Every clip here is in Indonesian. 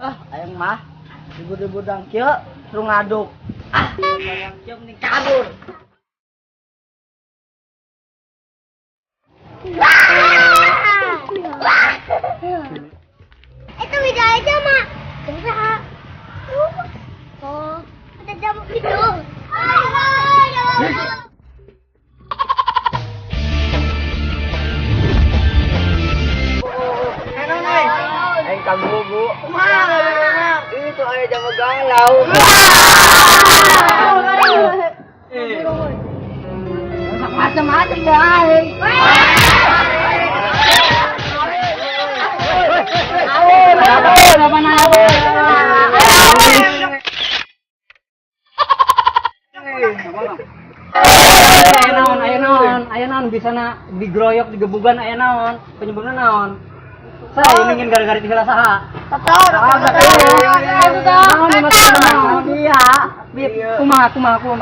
Ayang mah ribut-ribut dang kieu suruh ngaduk. Yang kieu mending kabur. Itu beda aja, Mak. Bisa. Oh, ada jamu itu. Aing kamu bu. Itu ayah jamu galau. Macam-macam ya aing. Ayo naon bisa na digroyok digebugan ayo naon penyebabnya naon saya ingin gara-gara di saha tahu iya kumaha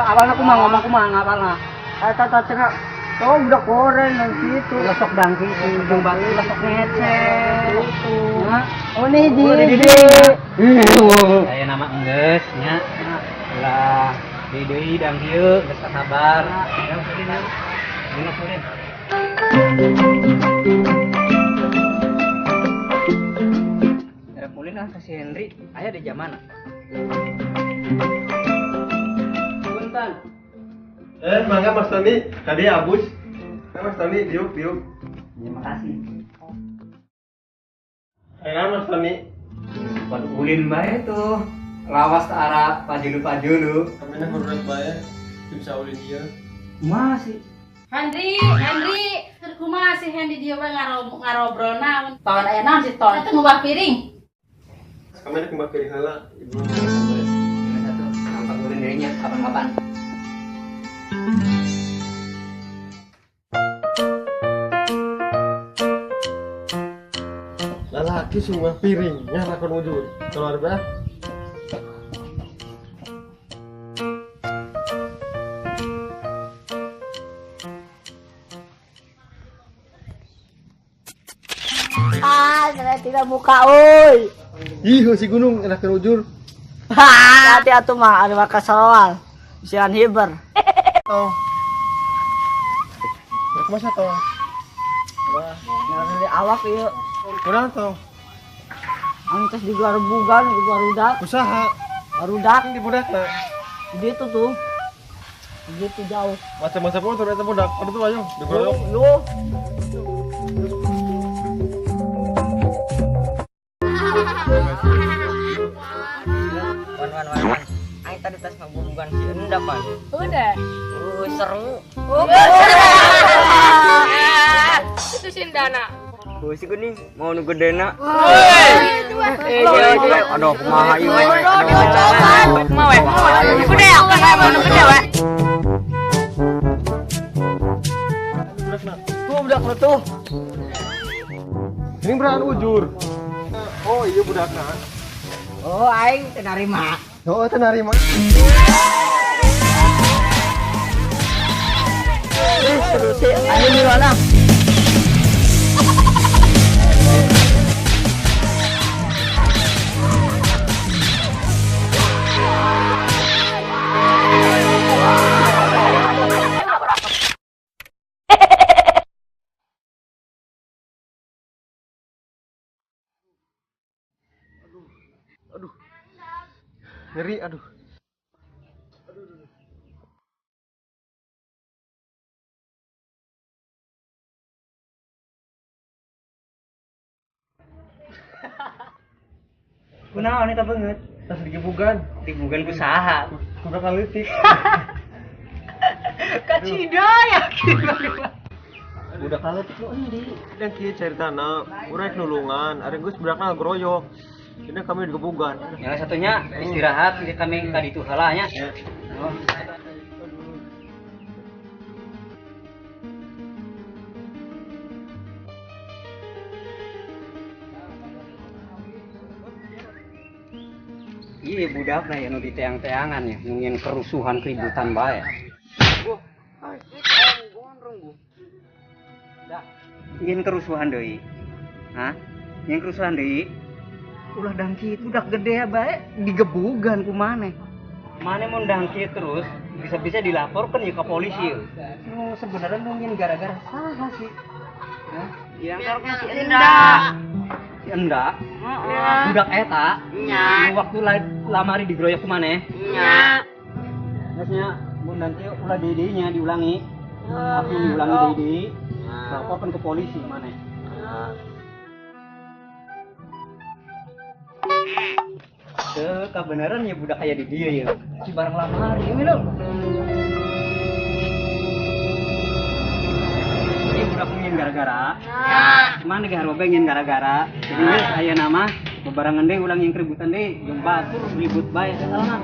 awalna kumaha ngomong kumaha ngapalna tata cenah oh udah koreng nang situ lesok dangki ujung batu lesok ngece itu oh nih di aya nama enggeus nya lah di deui dang kieu geus sabar yang sedih minum kulit. Ada kulin lah si Henry, ayah di zaman. Punten. Mangga Mas Tony, tadi abus. Mas Tony, diuk. Terima kasih. Mas Tony. Buat ulin bae tuh. Lawas ke arah pajulu. Kami nak berat bae, bisa ulin dia. Masih. Henry, kumaha si Henry dia we ngarobrol naon? Tahun aya naon si Ton? Itu ngubah piring. Kami nak kembali piring heula, Ibu. Satu, nampak ulin dirinya kapan-kapan. Lalaki semua piring, nyalakan wujud. Keluar bah. Tidak buka, oi. Ih, si gunung enak kerujur. Hati atuh mah ada makan soal. Sian hiber. Oh. Nak masa toh? Wah, dari awak ieu. Kurang toh. Antes di garbugan, di barudak. Usaha. Barudak Di budakna. di itu tuh. Gitu jauh. Macam-macam pun ternyata budak. Ada tuh ayo, digoyok. Yo. Wan. Aing tadi tes ngabungkan si Enda pan. Udah. Seru. Itu Sindana. Si kuning mau nu gedena. Iya. Aduh, kumaha ieu. Mau we. Gede apa kayak mau gede we. Tuh budak lu tuh. Ini beran ujur. Oh iya budakna. Oh, aing teu narima. Oh, tenarima. Terus sih, aing di mana? Nyeri, aduh. Kunaon eta beungeut? Tas digebugan. Dibugan ku saha? Kuda kalitik. Kacida yakin. Udah kalitik lu endi? Dan kieu caritana, urang nulungan, are geus budakna groyok. Ini kami digebugan. Yang satunya istirahat, kami tadi itu halanya. Oh. Iya budak lah ya nu di teang-teangan ya, ingin kerusuhan keributan bae. Ingin kerusuhan deui. Hah? Ingin kerusuhan deui? ulah dangki itu udah gede ya baik digebugan ku mana mau dangki terus bisa-bisa dilaporkan ya ke polisi ya. Sebenarnya mungkin gara-gara salah sih. Yang karena si Endak. Budak eta. Waktu lamari digeroyok kemana? Biasanya mun nanti ulah didinya diulangi. Tapi diulangi didi. Laporkan ke polisi mana? Kebenaran ya budak kayak di dia ya. Si barang lamari ini loh. Ini budak pengen gara-gara. Mana gak harus pengen gara-gara. Jadi saya nama bebarangan deh ulang yang keributan deh. Yang batur ribut baik salah.